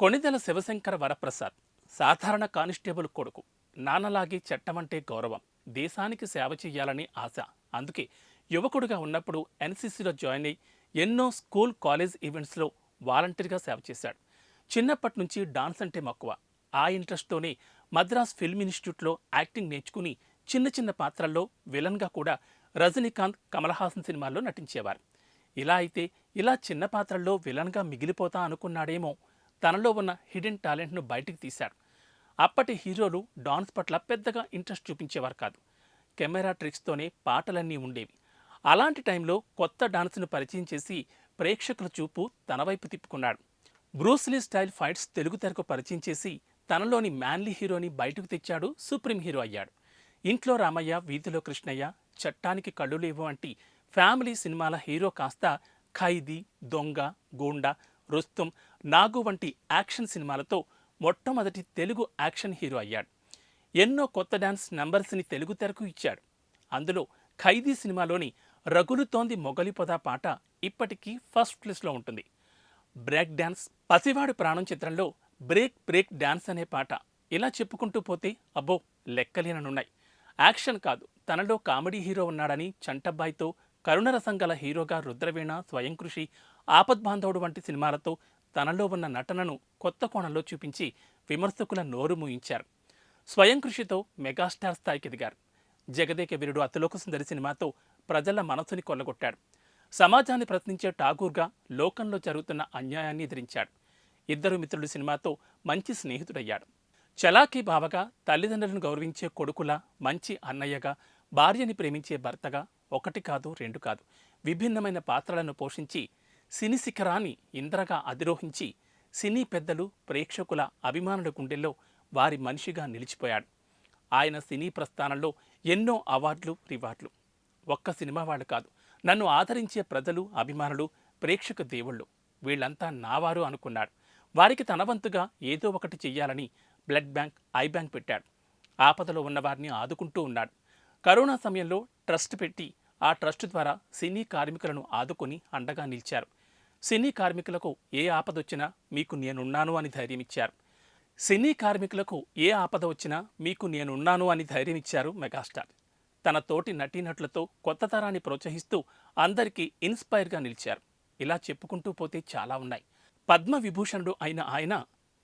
కొణిదెల శివశంకర వరప్రసాద్ సాధారణ కానిస్టేబుల్ కొడుకు. నాన్నలాగే చట్టమంటే గౌరవం, దేశానికి సేవ చేయాలని ఆశ. అందుకే యువకుడుగా ఉన్నప్పుడు ఎన్సీసీలో జాయిన్ అయి ఎన్నో స్కూల్ కాలేజ్ ఈవెంట్స్లో వాలంటీర్గా సేవ చేశాడు. చిన్నప్పటి నుంచి డాన్స్ అంటే మక్కువ. ఆ ఇంట్రెస్ట్తోనే మద్రాస్ ఫిల్మ్ ఇన్స్టిట్యూట్లో యాక్టింగ్ నేర్చుకుని చిన్న చిన్న పాత్రల్లో విలన్గా కూడా రజనీకాంత్, కమల్ హాసన్ సినిమాల్లో నటించేవారు. ఇలా చిన్న పాత్రల్లో విలన్గా మిగిలిపోతా అనుకున్నాడేమో. తనలో ఉన్న హిడెన్ టాలెంట్ను బయటికి తీశాడు. అప్పటి హీరోలు డాన్స్ పట్ల పెద్దగా ఇంట్రెస్ట్ చూపించేవారు కాదు. కెమెరా ట్రిక్స్తోనే పాటలన్నీ ఉండేవి. అలాంటి టైంలో కొత్త డాన్స్ను పరిచయం చేసి ప్రేక్షకుల చూపు తన వైపు తిప్పుకున్నాడు. బ్రూస్లీ స్టైల్ ఫైట్స్ తెలుగు తెరకు పరిచయం చేసి తనలోని మ్యాన్లీ హీరోని బయటకు తెచ్చాడు. సుప్రీం హీరో అయ్యాడు. ఇంట్లో రామయ్య, వీధిలో కృష్ణయ్య, చట్టానికి కళ్ళు లేవు వంటి ఫ్యామిలీ సినిమాల హీరో కాస్త ఖైదీ, దొంగ, గూండా, రుస్తుం, నాగు వంటి యాక్షన్ సినిమాలతో మొట్టమొదటి తెలుగు యాక్షన్ హీరో అయ్యాడు. ఎన్నో కొత్త డాన్స్ నంబర్స్ని తెలుగు తెరకు ఇచ్చాడు. అందులో ఖైదీ సినిమాలోని రగులుతోంది మొగలి పొద పాట ఇప్పటికీ ఫస్ట్ ప్లేస్లో ఉంటుంది. బ్రేక్ డాన్స్, పసివాడు ప్రాణం చిత్రంలో బ్రేక్ బ్రేక్ డాన్స్ అనే పాట. ఇలా చెప్పుకుంటూ పోతే అబ్బో లెక్కలేననున్నాయి. యాక్షన్ కాదు, తనలో కామెడీ హీరో ఉన్నాడని చంటబ్బాయితో, కరుణరసం గల హీరోగా రుద్రవీణ, స్వయం కృషి, ఆపద్బాంధవుడు వంటి సినిమాలతో తనలో ఉన్న నటనను కొత్త కోణంలో చూపించి విమర్శకుల నోరు మూయించారు. స్వయం కృషితో మెగాస్టార్ స్థాయికి ఎదిగారు. జగదేక వీరుడు, అతిలోక సుందరి సినిమాతో ప్రజల మనసుని కొల్లగొట్టాడు. సమాజాన్ని ప్రశ్నించే ఠాగూర్గా లోకంలో జరుగుతున్న అన్యాయాన్ని ఎదిరించాడు. ఇద్దరు మిత్రులు సినిమాతో మంచి స్నేహితుడయ్యాడు. చలాకీ బావగా, తల్లిదండ్రులను గౌరవించే కొడుకులా, మంచి అన్నయ్యగా, భార్యని ప్రేమించే భర్తగా ఒకటి కాదు, రెండు కాదు, విభిన్నమైన పాత్రలను పోషించి సినీ శిఖరాన్ని ఇంద్రగా అధిరోహించి సినీ పెద్దలు, ప్రేక్షకుల అభిమానుల గుండెల్లో వారి మనిషిగా నిలిచిపోయాడు. ఆయన సినీ ప్రస్థానంలో ఎన్నో అవార్డులు, రివార్డులు. ఒక్క సినిమా వాళ్ళు కాదు, నన్ను ఆదరించే ప్రజలు, అభిమానులు, ప్రేక్షక దేవుళ్ళు, వీళ్లంతా నావారు అనుకున్నాడు. వారికి తన వంతుగా ఏదో ఒకటి చెయ్యాలని బ్లడ్ బ్యాంక్, ఐ బ్యాంక్ పెట్టాడు. ఆపదలో ఉన్నవారిని ఆదుకుంటూ ఉన్నాడు. కరోనా సమయంలో ట్రస్ట్ పెట్టి ఆ ట్రస్ట్ ద్వారా సినీ కార్మికులను ఆదుకొని అండగా నిలిచారు. సినీ కార్మికులకు ఏ ఆపదొచ్చినా మీకు నేనున్నాను అని ధైర్యమిచ్చారు. సినీ కార్మికులకు ఏ ఆపద వచ్చినా మీకు నేనున్నాను అని ధైర్యమిచ్చారు మెగాస్టార్. తన తోటి నటీనటులతో కొత్త తరాన్ని ప్రోత్సహిస్తూ అందరికీ ఇన్స్పైర్గా నిలిచారు. ఇలా చెప్పుకుంటూ పోతే చాలా ఉన్నాయి. పద్మ విభూషణుడు అయిన ఆయన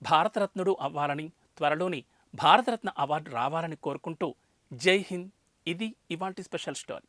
భారతరత్నుడు అవ్వాలని, త్వరలోని భారతరత్న అవార్డు రావాలని కోరుకుంటూ జై హింద్. ఇది ఇవాల్టి స్పెషల్ స్టోరీ.